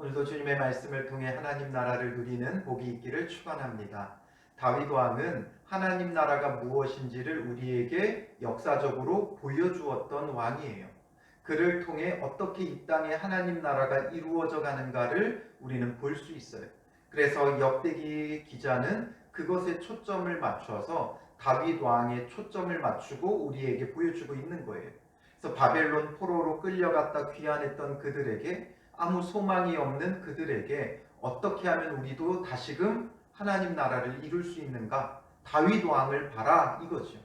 오늘도 주님의 말씀을 통해 하나님 나라를 누리는 복이 있기를 축원합니다. 다윗 왕은 하나님 나라가 무엇인지를 우리에게 역사적으로 보여주었던 왕이에요. 그를 통해 어떻게 이 땅에 하나님 나라가 이루어져 가는가를 우리는 볼 수 있어요. 그래서 역대기 기자는 그것에 초점을 맞춰서 다윗 왕의 초점을 맞추고 우리에게 보여주고 있는 거예요. 그래서 바벨론 포로로 끌려갔다 귀환했던 그들에게, 아무 소망이 없는 그들에게 어떻게 하면 우리도 다시금 하나님 나라를 이룰 수 있는가? 다윗 왕을 봐라, 이거죠.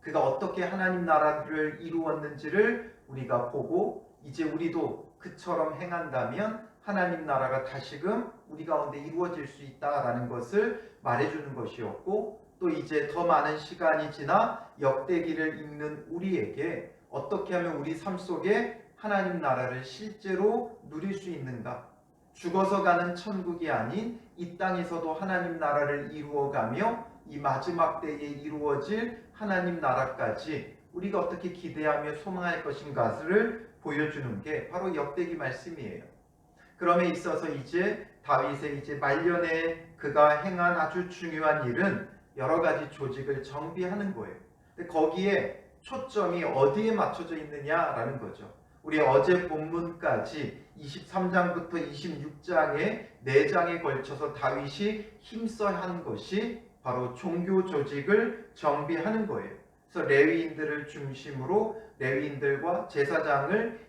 그가 어떻게 하나님 나라를 이루었는지를 우리가 보고 이제 우리도 그처럼 행한다면 하나님 나라가 다시금 우리 가운데 이루어질 수 있다라는 것을 말해주는 것이었고, 또 이제 더 많은 시간이 지나 역대기를 읽는 우리에게 어떻게 하면 우리 삶 속에 하나님 나라를 실제로 누릴 수 있는가? 죽어서 가는 천국이 아닌 이 땅에서도 하나님 나라를 이루어가며 이 마지막 때에 이루어질 하나님 나라까지 우리가 어떻게 기대하며 소망할 것인가를 보여주는 게 바로 역대기 말씀이에요. 그럼에 있어서 이제 다윗의 이제 말년에 그가 행한 아주 중요한 일은 여러 가지 조직을 정비하는 거예요. 근데 거기에 초점이 어디에 맞춰져 있느냐라는 거죠. 우리 어제 본문까지 23장부터 26장의 4장에 걸쳐서 다윗이 힘써 한 것이 바로 종교 조직을 정비하는 거예요. 그래서 레위인들을 중심으로 레위인들과 제사장을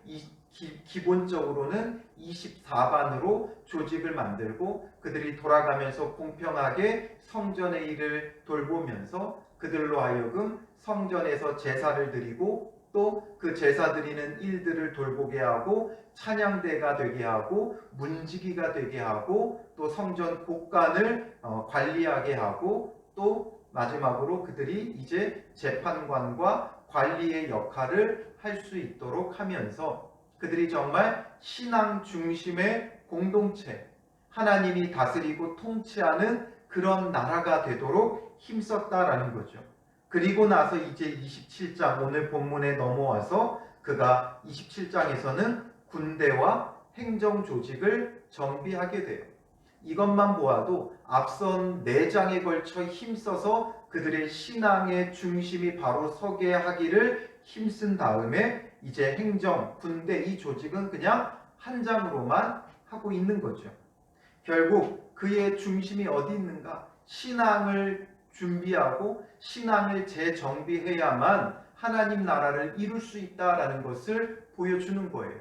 기본적으로는 24반으로 조직을 만들고 그들이 돌아가면서 공평하게 성전의 일을 돌보면서 그들로 하여금 성전에서 제사를 드리고 또 그 제사 드리는 일들을 돌보게 하고 찬양대가 되게 하고 문지기가 되게 하고 또 성전 곳간을 관리하게 하고 또 마지막으로 그들이 이제 재판관과 관리의 역할을 할 수 있도록 하면서 그들이 정말 신앙 중심의 공동체, 하나님이 다스리고 통치하는 그런 나라가 되도록 힘썼다라는 거죠. 그리고 나서 이제 27장 오늘 본문에 넘어와서 그가 27장에서는 군대와 행정 조직을 정비하게 돼요. 이것만 보아도 앞선 4장에 걸쳐 힘써서 그들의 신앙의 중심이 바로 서게 하기를 힘쓴 다음에 이제 행정, 군대 이 조직은 그냥 한 장으로만 하고 있는 거죠. 결국 그의 중심이 어디 있는가? 신앙을 준비하고 신앙을 재정비해야만 하나님 나라를 이룰 수 있다라는 것을 보여주는 거예요.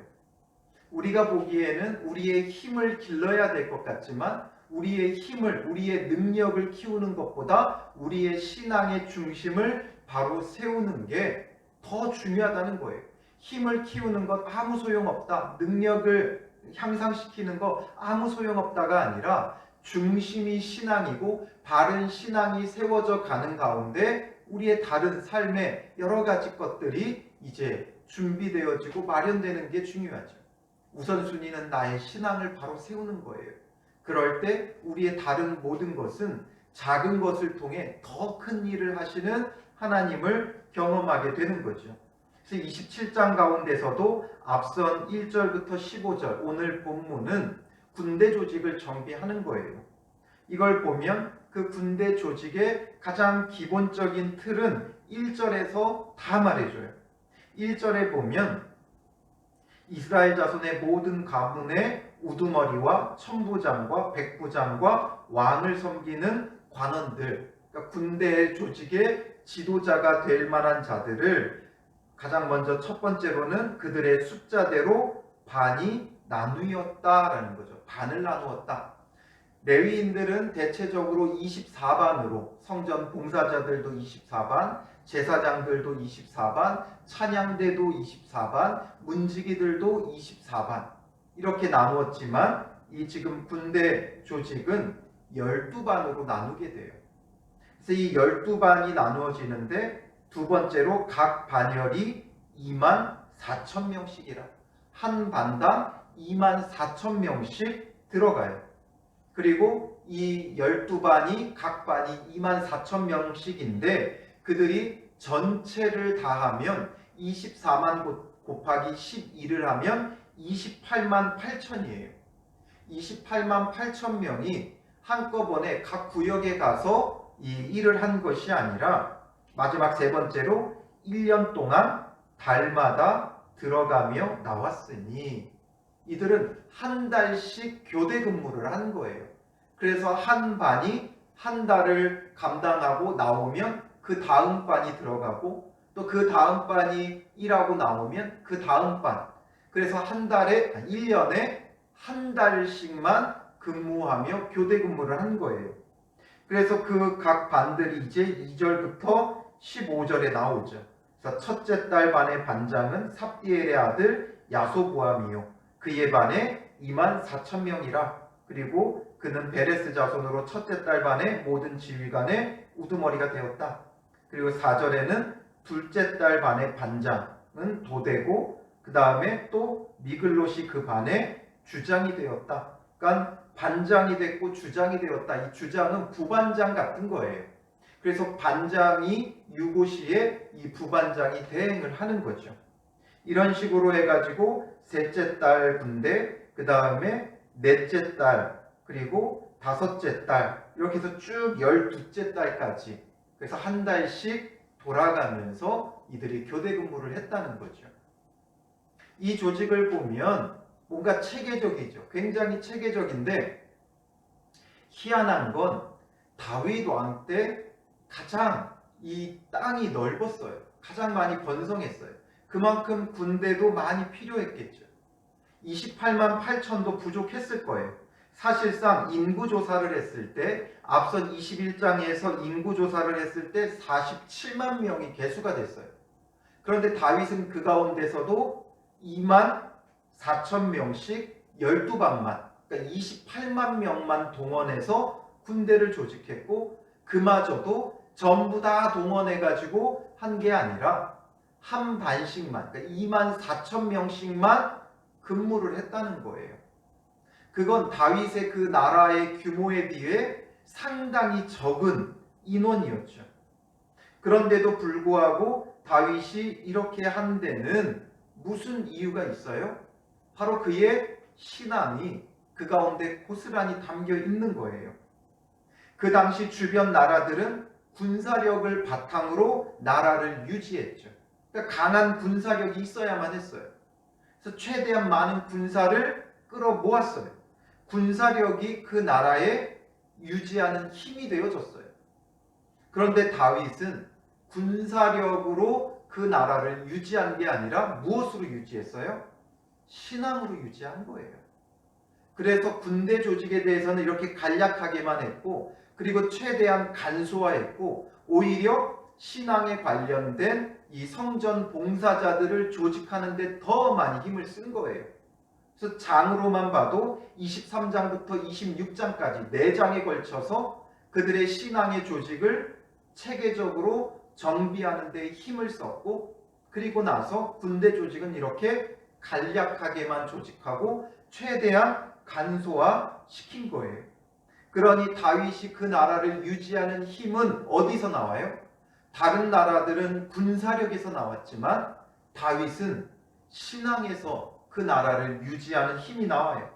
우리가 보기에는 우리의 힘을 길러야 될 것 같지만 우리의 힘을, 우리의 능력을 키우는 것보다 우리의 신앙의 중심을 바로 세우는 게 더 중요하다는 거예요. 힘을 키우는 것 아무 소용없다. 능력을 향상시키는 거 아무 소용없다가 아니라 중심이 신앙이고 바른 신앙이 세워져 가는 가운데 우리의 다른 삶의 여러 가지 것들이 이제 준비되어지고 마련되는 게 중요하죠. 우선순위는 나의 신앙을 바로 세우는 거예요. 그럴 때 우리의 다른 모든 것은 작은 것을 통해 더 큰 일을 하시는 하나님을 경험하게 되는 거죠. 그래서 27장 가운데서도 앞선 1절부터 15절 오늘 본문은 군대 조직을 정비하는 거예요. 이걸 보면 그 군대 조직의 가장 기본적인 틀은 1절에서 다 말해줘요. 1절에 보면 이스라엘 자손의 모든 가문의 우두머리와 천부장과 백부장과 왕을 섬기는 관원들, 그러니까 군대 조직의 지도자가 될 만한 자들을 가장 먼저 첫 번째로는 그들의 숫자대로 반이 나누었다라는 거죠. 반을 나누었다. 레위인들은 대체적으로 24반으로 성전 봉사자들도 24반, 제사장들도 24반, 찬양대도 24반, 문지기들도 24반 이렇게 나누었지만 이 지금 군대 조직은 12반으로 나누게 돼요. 그래서 이 12반이 나누어지는데 두 번째로 각 반열이 24,000명씩이라 한 반당 24,000명씩 들어가요. 그리고 이 12반이 각 반이 24,000명씩인데 그들이 전체를 다 하면 24만 곱하기 12를 하면 28만 8천이에요. 28만 8천 명이 한꺼번에 각 구역에 가서 이 일을 한 것이 아니라 마지막 세 번째로 1년 동안 달마다 들어가며 나왔으니 이들은 한 달씩 교대 근무를 한 거예요. 그래서 한 반이 한 달을 감당하고 나오면 그 다음 반이 들어가고 또 그 다음 반이 일하고 나오면 그 다음 반. 그래서 한 달에 1년에 한 달씩만 근무하며 교대 근무를 한 거예요. 그래서 그 각 반들이 이제 2절부터 15절에 나오죠. 그래서 첫째 달 반의 반장은 삽디엘의 아들 야소보암이요 그의 반에 2만 4천 명이라. 그리고 그는 베레스 자손으로 첫째 달 반의 모든 지휘관의 우두머리가 되었다. 그리고 4절에는 둘째 달 반의 반장은 도되고 그 다음에 또 미글롯이 그 반의 주장이 되었다. 그러니까 반장이 됐고 주장이 되었다. 이 주장은 부반장 같은 거예요. 그래서 반장이 유고시에 이 부반장이 대행을 하는 거죠. 이런 식으로 해가지고 셋째 달 군대, 그 다음에 넷째 달, 그리고 다섯째 달 이렇게 해서 쭉 12째 달까지 그래서 한 달씩 돌아가면서 이들이 교대 근무를 했다는 거죠. 이 조직을 보면 뭔가 체계적이죠. 굉장히 체계적인데 희한한 건 다윗 왕 때 가장 이 땅이 넓었어요. 가장 많이 번성했어요. 그만큼 군대도 많이 필요했겠죠. 28만 8천도 부족했을 거예요. 사실상 인구조사를 했을 때 앞선 21장에서 인구조사를 했을 때 47만 명이 개수가 됐어요. 그런데 다윗은 그 가운데서도 2만 4천 명씩 12반만 그러니까 28만 명만 동원해서 군대를 조직했고 그마저도 전부 다 동원해가지고 한 게 아니라 한 반씩만 그러니까 2만 4천 명씩만 근무를 했다는 거예요. 그건 다윗의 그 나라의 규모에 비해 상당히 적은 인원이었죠. 그런데도 불구하고 다윗이 이렇게 한 데는 무슨 이유가 있어요? 바로 그의 신앙이 그 가운데 고스란히 담겨 있는 거예요. 그 당시 주변 나라들은 군사력을 바탕으로 나라를 유지했죠. 그러니까 강한 군사력이 있어야만 했어요. 그래서 최대한 많은 군사를 끌어모았어요. 군사력이 그 나라에 유지하는 힘이 되어졌어요. 그런데 다윗은 군사력으로 그 나라를 유지한 게 아니라 무엇으로 유지했어요? 신앙으로 유지한 거예요. 그래서 군대 조직에 대해서는 이렇게 간략하게만 했고 그리고 최대한 간소화했고 오히려 신앙에 관련된 이 성전 봉사자들을 조직하는 데 더 많이 힘을 쓴 거예요. 그래서 장으로만 봐도 23장부터 26장까지 4장에 걸쳐서 그들의 신앙의 조직을 체계적으로 정비하는 데 힘을 썼고 그리고 나서 군대 조직은 이렇게 간략하게만 조직하고 최대한 간소화시킨 거예요. 그러니 다윗이 그 나라를 유지하는 힘은 어디서 나와요? 다른 나라들은 군사력에서 나왔지만 다윗은 신앙에서 그 나라를 유지하는 힘이 나와요.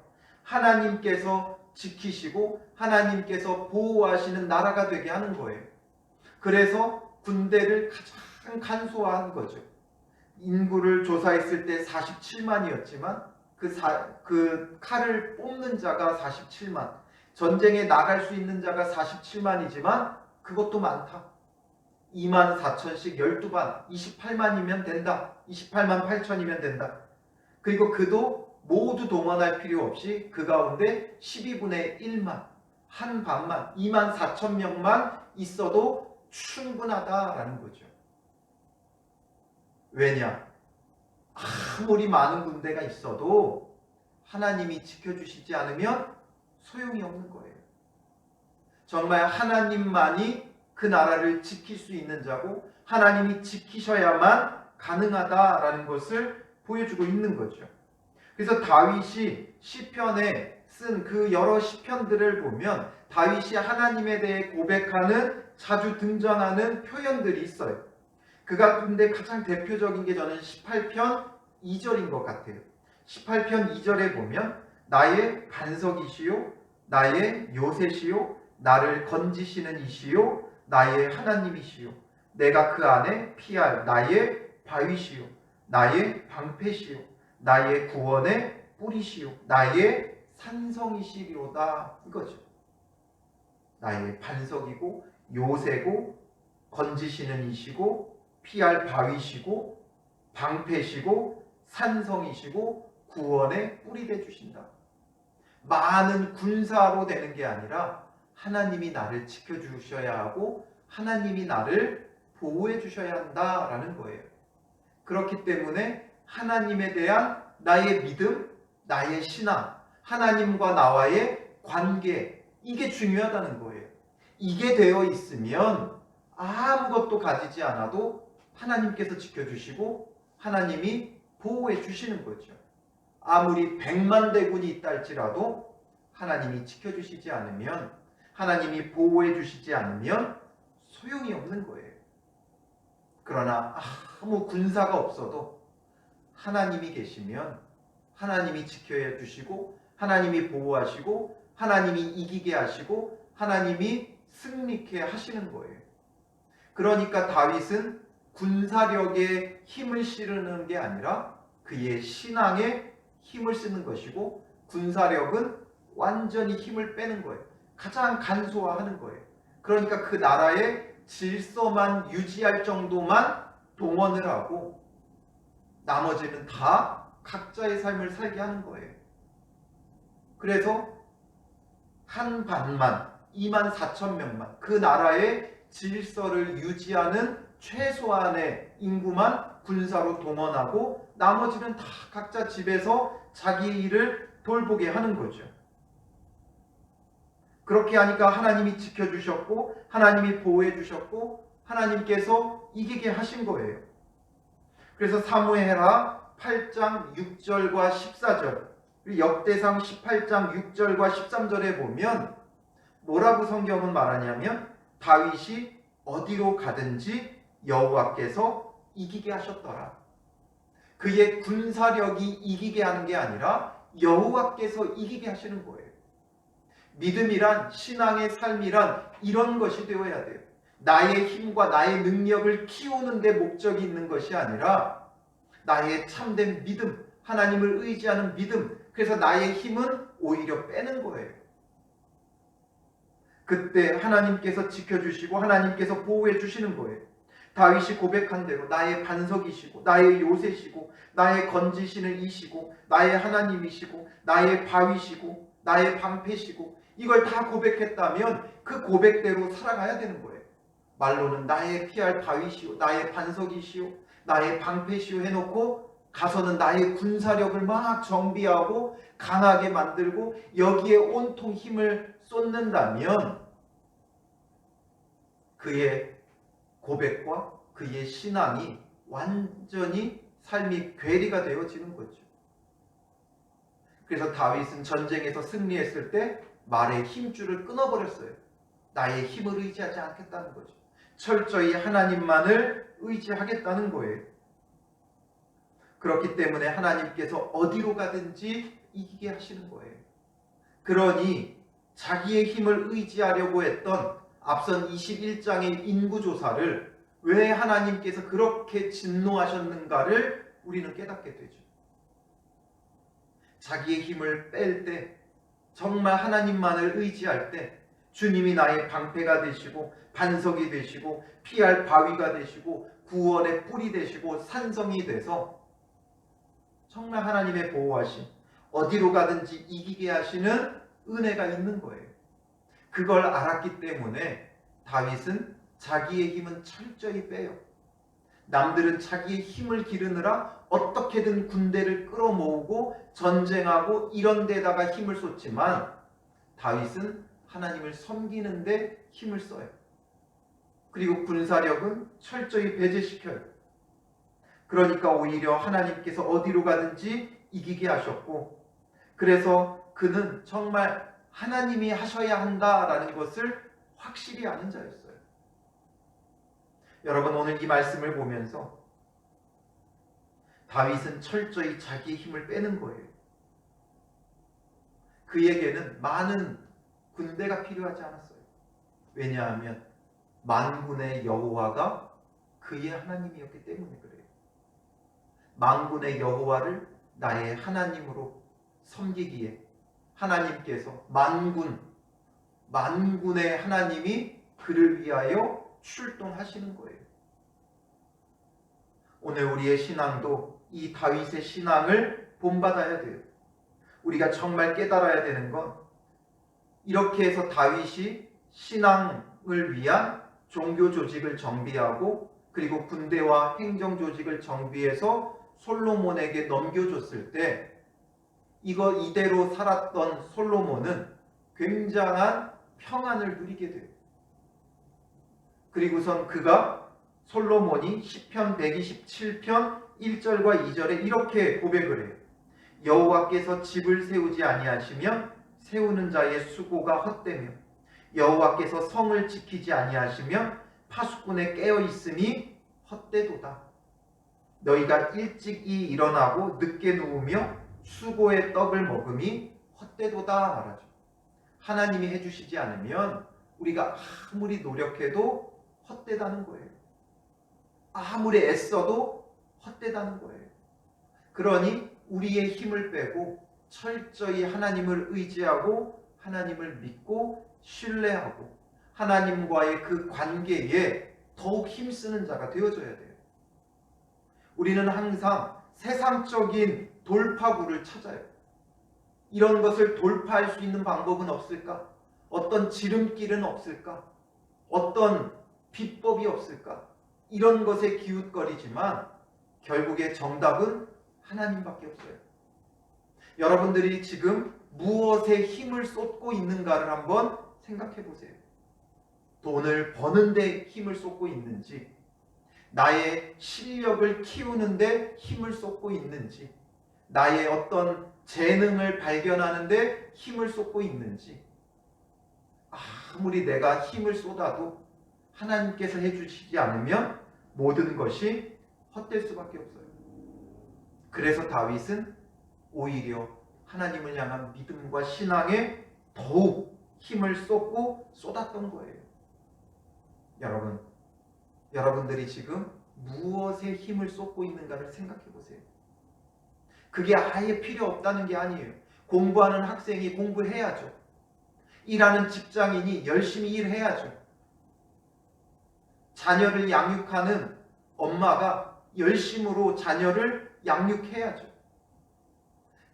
하나님께서 지키시고 하나님께서 보호하시는 나라가 되게 하는 거예요. 그래서 군대를 가장 간소화한 거죠. 인구를 조사했을 때 47만이었지만 그 칼을 뽑는 자가 47만, 전쟁에 나갈 수 있는 자가 47만이지만 그것도 많다. 2만 4천씩 12반, 28만이면 된다. 28만 8천이면 된다. 그리고 그도 모두 동원할 필요 없이 그 가운데 12분의 1만, 한 반만, 2만 4천 명만 있어도 충분하다라는 거죠. 왜냐? 아무리 많은 군대가 있어도 하나님이 지켜주시지 않으면 소용이 없는 거예요. 정말 하나님만이 그 나라를 지킬 수 있는 자고 하나님이 지키셔야만 가능하다라는 것을 보여주고 있는 거죠. 그래서 다윗이 시편에 쓴 그 여러 시편들을 보면 다윗이 하나님에 대해 고백하는 자주 등장하는 표현들이 있어요. 그 가운데 가장 대표적인 게 저는 18편 2절인 것 같아요. 18편 2절에 보면 나의 반석이시요 나의 요새시요 나를 건지시는 이시요 나의 하나님이시요 내가 그 안에 피할 나의 바위시요 나의 방패시요 나의 구원의 뿌리시요 나의 산성이시리로다. 이거죠. 나의 반석이고 요새고 건지시는 이시고 피할 바위시고 방패시고 산성이시고 구원의 뿌리 돼 주신다. 많은 군사로 되는 게 아니라 하나님이 나를 지켜주셔야 하고 하나님이 나를 보호해 주셔야 한다라는 거예요. 그렇기 때문에 하나님에 대한 나의 믿음, 나의 신앙, 하나님과 나와의 관계, 이게 중요하다는 거예요. 이게 되어 있으면 아무것도 가지지 않아도 하나님께서 지켜주시고 하나님이 보호해 주시는 거죠. 아무리 100만 대군이 있다 할지라도 하나님이 지켜주시지 않으면, 하나님이 보호해 주시지 않으면 소용이 없는 거예요. 그러나 아무 군사가 없어도 하나님이 계시면 하나님이 지켜해 주시고 하나님이 보호하시고 하나님이 이기게 하시고 하나님이 승리케 하시는 거예요. 그러니까 다윗은 군사력에 힘을 실으는 게 아니라 그의 신앙에 힘을 쓰는 것이고, 군사력은 완전히 힘을 빼는 거예요. 가장 간소화하는 거예요. 그러니까 그 나라의 질서만 유지할 정도만 동원을 하고 나머지는 다 각자의 삶을 살게 하는 거예요. 그래서 한 반만 24,000명만 그 나라의 질서를 유지하는 최소한의 인구만 군사로 동원하고 나머지는 다 각자 집에서 자기 일을 돌보게 하는 거죠. 그렇게 하니까 하나님이 지켜주셨고 하나님이 보호해 주셨고 하나님께서 이기게 하신 거예요. 그래서 사무엘하 8장 6절과 14절, 역대상 18장 6절과 13절에 보면 뭐라고 성경은 말하냐면 다윗이 어디로 가든지 여호와께서 이기게 하셨더라. 그의 군사력이 이기게 하는 게 아니라 여호와께서 이기게 하시는 거예요. 믿음이란, 신앙의 삶이란 이런 것이 되어야 돼요. 나의 힘과 나의 능력을 키우는 데 목적이 있는 것이 아니라 나의 참된 믿음, 하나님을 의지하는 믿음, 그래서 나의 힘은 오히려 빼는 거예요. 그때 하나님께서 지켜주시고 하나님께서 보호해 주시는 거예요. 다윗이 고백한 대로 나의 반석이시고 나의 요새시고 나의 건지시는 이시고 나의 하나님이시고 나의 바위시고 나의 방패시고, 이걸 다 고백했다면 그 고백대로 살아가야 되는 거예요. 말로는 나의 피할 바위시오 나의 반석이시오 나의 방패시오 해놓고 가서는 나의 군사력을 막 정비하고 강하게 만들고 여기에 온통 힘을 쏟는다면 그의 고백과 그의 신앙이 완전히 삶이 괴리가 되어지는 거죠. 그래서 다윗은 전쟁에서 승리했을 때 말의 힘줄을 끊어버렸어요. 나의 힘을 의지하지 않겠다는 거죠. 철저히 하나님만을 의지하겠다는 거예요. 그렇기 때문에 하나님께서 어디로 가든지 이기게 하시는 거예요. 그러니 자기의 힘을 의지하려고 했던 앞선 21장의 인구조사를 왜 하나님께서 그렇게 진노하셨는가를 우리는 깨닫게 되죠. 자기의 힘을 뺄 때, 정말 하나님만을 의지할 때 주님이 나의 방패가 되시고 반석이 되시고 피할 바위가 되시고 구원의 뿔이 되시고 산성이 돼서 정말 하나님의 보호하심, 어디로 가든지 이기게 하시는 은혜가 있는 거예요. 그걸 알았기 때문에 다윗은 자기의 힘은 철저히 빼요. 남들은 자기의 힘을 기르느라 어떻게든 군대를 끌어모으고 전쟁하고 이런 데다가 힘을 쏟지만 다윗은 하나님을 섬기는 데 힘을 써요. 그리고 군사력은 철저히 배제시켜요. 그러니까 오히려 하나님께서 어디로 가든지 이기게 하셨고, 그래서 그는 정말 하나님이 하셔야 한다라는 것을 확실히 아는 자였어요. 여러분, 오늘 이 말씀을 보면서 다윗은 철저히 자기의 힘을 빼는 거예요. 그에게는 많은 군대가 필요하지 않았어요. 왜냐하면 만군의 여호와가 그의 하나님이었기 때문에 그래요. 만군의 여호와를 나의 하나님으로 섬기기에 하나님께서 만군의 하나님이 그를 위하여 출동하시는 거예요. 오늘 우리의 신앙도 이 다윗의 신앙을 본받아야 돼요. 우리가 정말 깨달아야 되는 건 이렇게 해서 다윗이 신앙을 위한 종교 조직을 정비하고 그리고 군대와 행정 조직을 정비해서 솔로몬에게 넘겨줬을 때 이대로 살았던 솔로몬은 굉장한 평안을 누리게 돼요. 그리고선 솔로몬이 시편 127편 1절과 2절에 이렇게 고백을 해요. 여호와께서 집을 세우지 아니하시면 세우는 자의 수고가 헛되며 여호와께서 성을 지키지 아니하시면 파수꾼의 깨어 있음이 헛되도다. 너희가 일찍이 일어나고 늦게 누우며 수고의 떡을 먹음이 헛되도다 말하죠. 하나님이 해주시지 않으면 우리가 아무리 노력해도 헛되다는 거예요. 아무리 애써도 헛되다는 거예요. 그러니 우리의 힘을 빼고 철저히 하나님을 의지하고 하나님을 믿고 신뢰하고 하나님과의 그 관계에 더욱 힘쓰는 자가 되어져야 돼요. 우리는 항상 세상적인 돌파구를 찾아요. 이런 것을 돌파할 수 있는 방법은 없을까? 어떤 지름길은 없을까? 어떤 비법이 없을까? 이런 것에 기웃거리지만 결국에 정답은 하나님밖에 없어요. 여러분들이 지금 무엇에 힘을 쏟고 있는가를 한번 생각해 보세요. 돈을 버는 데 힘을 쏟고 있는지, 나의 실력을 키우는 데 힘을 쏟고 있는지, 나의 어떤 재능을 발견하는 데 힘을 쏟고 있는지, 아무리 내가 힘을 쏟아도 하나님께서 해주시지 않으면 모든 것이 헛될 수밖에 없어요. 그래서 다윗은 오히려 하나님을 향한 믿음과 신앙에 더욱 힘을 쏟고 쏟았던 거예요. 여러분들이 지금 무엇에 힘을 쏟고 있는가를 생각해 보세요. 그게 아예 필요 없다는 게 아니에요. 공부하는 학생이 공부해야죠. 일하는 직장인이 열심히 일해야죠. 자녀를 양육하는 엄마가 열심으로 자녀를 양육해야죠.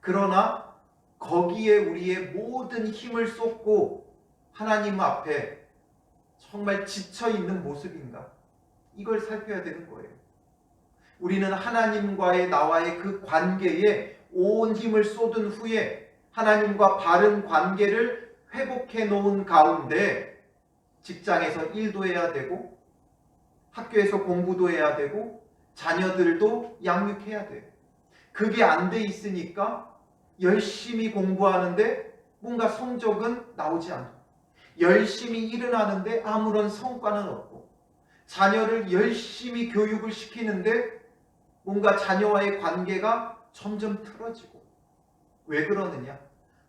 그러나 거기에 우리의 모든 힘을 쏟고 하나님 앞에 정말 지쳐있는 모습인가? 이걸 살펴야 되는 거예요. 우리는 하나님과의 나와의 그 관계에 온 힘을 쏟은 후에 하나님과 바른 관계를 회복해 놓은 가운데 직장에서 일도 해야 되고 학교에서 공부도 해야 되고 자녀들도 양육해야 돼요. 그게 안 돼 있으니까 열심히 공부하는데 뭔가 성적은 나오지 않고 열심히 일은 하는데 아무런 성과는 없고 자녀를 열심히 교육을 시키는데 뭔가 자녀와의 관계가 점점 틀어지고 왜 그러느냐?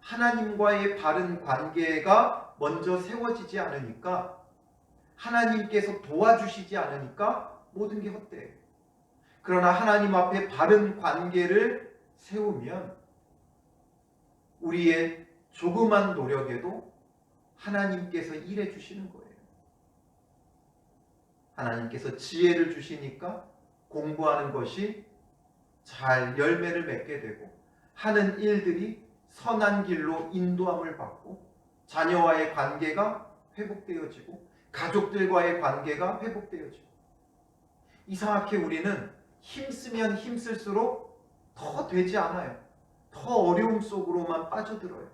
하나님과의 바른 관계가 먼저 세워지지 않으니까 하나님께서 도와주시지 않으니까 모든 게 헛돼요. 그러나 하나님 앞에 바른 관계를 세우면 우리의 조그만 노력에도 하나님께서 일해 주시는 거예요. 하나님께서 지혜를 주시니까 공부하는 것이 잘 열매를 맺게 되고 하는 일들이 선한 길로 인도함을 받고 자녀와의 관계가 회복되어지고 가족들과의 관계가 회복되어지고 이상하게 우리는 힘쓰면 힘쓸수록 더 되지 않아요. 더 어려움 속으로만 빠져들어요.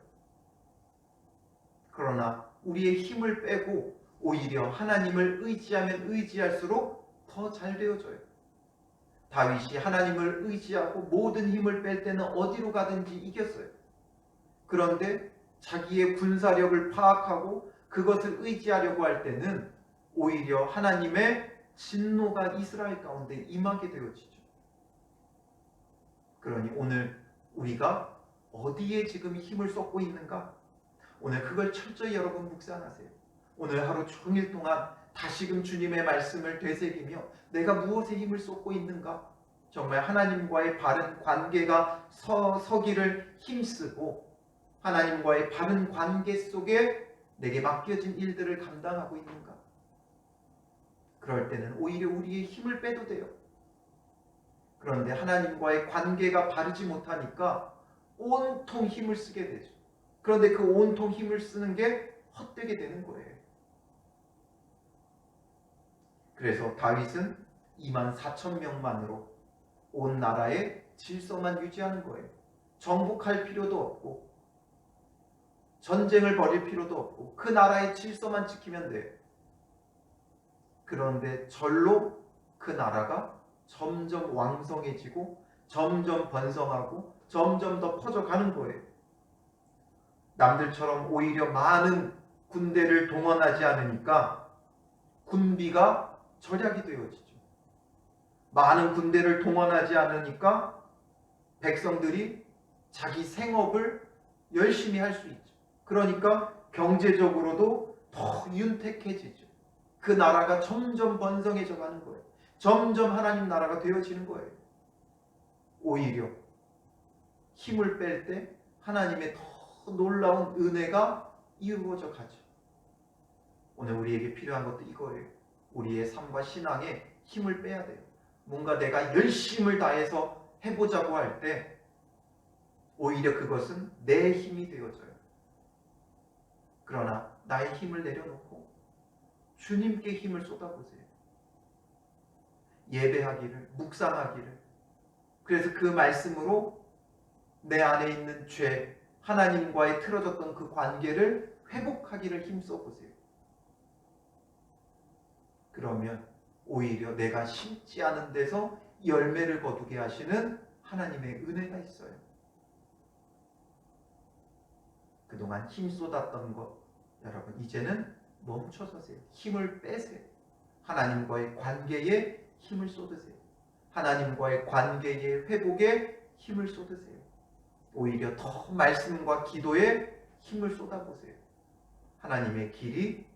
그러나 우리의 힘을 빼고 오히려 하나님을 의지하면 의지할수록 더 잘 되어져요. 다윗이 하나님을 의지하고 모든 힘을 뺄 때는 어디로 가든지 이겼어요. 그런데 자기의 군사력을 파악하고 그것을 의지하려고 할 때는 오히려 하나님의 진노가 이스라엘 가운데 임하게 되어지죠. 그러니 오늘 우리가 어디에 지금 힘을 쏟고 있는가? 오늘 그걸 철저히 여러분 묵상하세요. 오늘 하루 종일 동안 다시금 주님의 말씀을 되새기며 내가 무엇에 힘을 쏟고 있는가? 정말 하나님과의 바른 관계가 서기를 힘쓰고 하나님과의 바른 관계 속에 내게 맡겨진 일들을 감당하고 있는가? 그럴 때는 오히려 우리의 힘을 빼도 돼요. 그런데 하나님과의 관계가 바르지 못하니까 온통 힘을 쓰게 되죠. 그런데 그 온통 힘을 쓰는 게 헛되게 되는 거예요. 그래서 다윗은 24,000명만으로 온 나라의 질서만 유지하는 거예요. 정복할 필요도 없고 전쟁을 벌일 필요도 없고 그 나라의 질서만 지키면 돼요. 그런데 절로 그 나라가 점점 왕성해지고 점점 번성하고 점점 더 퍼져가는 거예요. 남들처럼 오히려 많은 군대를 동원하지 않으니까 군비가 절약이 되어지죠. 많은 군대를 동원하지 않으니까 백성들이 자기 생업을 열심히 할 수 있죠. 그러니까 경제적으로도 더 윤택해지죠. 그 나라가 점점 번성해져 가는 거예요. 점점 하나님 나라가 되어지는 거예요. 오히려 힘을 뺄 때 하나님의 더 놀라운 은혜가 이루어져 가죠. 오늘 우리에게 필요한 것도 이거예요. 우리의 삶과 신앙에 힘을 빼야 돼요. 뭔가 내가 열심을 다해서 해보자고 할 때 오히려 그것은 내 힘이 되어져요. 그러나 나의 힘을 내려놓고 주님께 힘을 쏟아보세요. 예배하기를, 묵상하기를. 그래서 그 말씀으로 내 안에 있는 죄, 하나님과의 틀어졌던 그 관계를 회복하기를 힘써보세요. 그러면 오히려 내가 심지 않은 데서 열매를 거두게 하시는 하나님의 은혜가 있어요. 그동안 힘 쏟았던 것, 여러분 이제는 멈춰서세요. 힘을 빼세요. 하나님과의 관계에 힘을 쏟으세요. 하나님과의 관계의 회복에 힘을 쏟으세요. 오히려 더 말씀과 기도에 힘을 쏟아보세요. 하나님의 길이,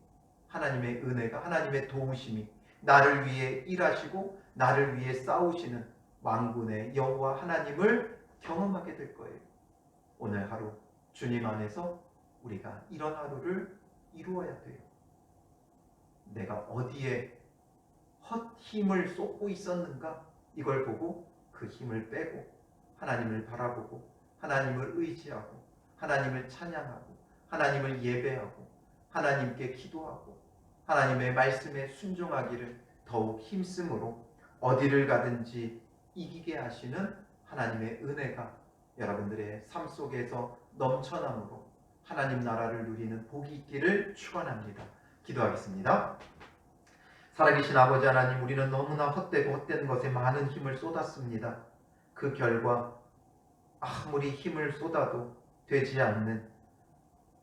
하나님의 은혜가, 하나님의 도우심이 나를 위해 일하시고 나를 위해 싸우시는 왕군의 여호와 하나님을 경험하게 될 거예요. 오늘 하루 주님 안에서 우리가 이런 하루를 이루어야 돼요. 내가 어디에 헛힘을 쏟고 있었는가? 이걸 보고 그 힘을 빼고 하나님을 바라보고 하나님을 의지하고 하나님을 찬양하고 하나님을 예배하고 하나님께 기도하고 하나님의 말씀에 순종하기를 더욱 힘쓰므로 어디를 가든지 이기게 하시는 하나님의 은혜가 여러분들의 삶 속에서 넘쳐남으로 하나님 나라를 누리는 복이 있기를 축원합니다. 기도하겠습니다. 살아계신 아버지 하나님, 우리는 너무나 헛되고 헛된 것에 많은 힘을 쏟았습니다. 그 결과 아무리 힘을 쏟아도 되지 않는,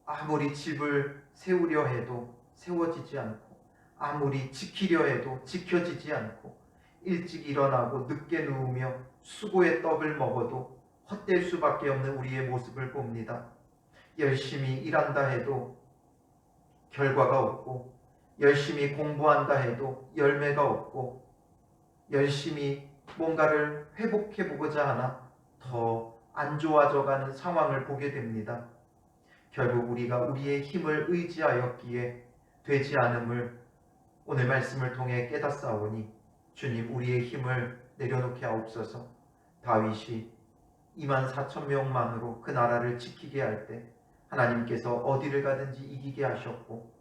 아무리 집을 세우려 해도 세워지지 않고, 아무리 지키려 해도 지켜지지 않고, 일찍 일어나고 늦게 누우며 수고의 떡을 먹어도 헛될 수밖에 없는 우리의 모습을 봅니다. 열심히 일한다 해도 결과가 없고, 열심히 공부한다 해도 열매가 없고, 열심히 뭔가를 회복해 보고자 하나 더 안 좋아져가는 상황을 보게 됩니다. 결국 우리가 우리의 힘을 의지하였기에 되지 않음을 오늘 말씀을 통해 깨닫사오니 주님, 우리의 힘을 내려놓게 하옵소서. 다윗이 24,000명만으로 그 나라를 지키게 할 때 하나님께서 어디를 가든지 이기게 하셨고,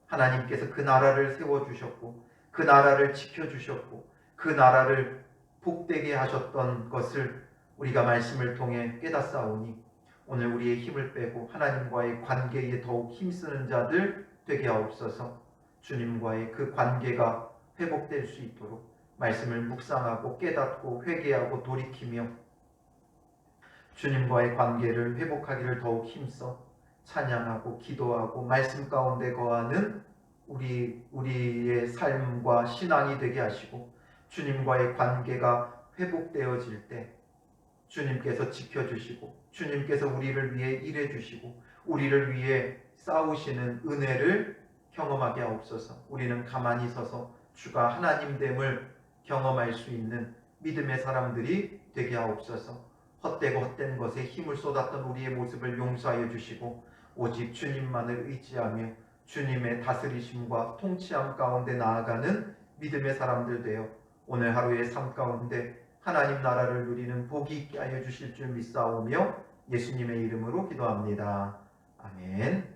하나님께서 그 나라를 세워주셨고, 그 나라를 지켜주셨고, 그 나라를 복되게 하셨던 것을 우리가 말씀을 통해 깨닫사오니 오늘 우리의 힘을 빼고 하나님과의 관계에 더욱 힘쓰는 자들 되게 하옵소서. 주님과의 그 관계가 회복될 수 있도록 말씀을 묵상하고 깨닫고 회개하고 돌이키며 주님과의 관계를 회복하기를 더욱 힘써 찬양하고 기도하고 말씀 가운데 거하는 우리의 삶과 신앙이 되게 하시고, 주님과의 관계가 회복되어질 때 주님께서 지켜주시고 주님께서 우리를 위해 일해주시고 우리를 위해 싸우시는 은혜를 경험하게 하옵소서. 우리는 가만히 서서 주가 하나님됨을 경험할 수 있는 믿음의 사람들이 되게 하옵소서. 헛되고 헛된 것에 힘을 쏟았던 우리의 모습을 용서하여 주시고 오직 주님만을 의지하며 주님의 다스리심과 통치함 가운데 나아가는 믿음의 사람들 되어 오늘 하루의 삶 가운데 하나님 나라를 누리는 복이 있게 하여 주실 줄 믿사오며 예수님의 이름으로 기도합니다. 아멘.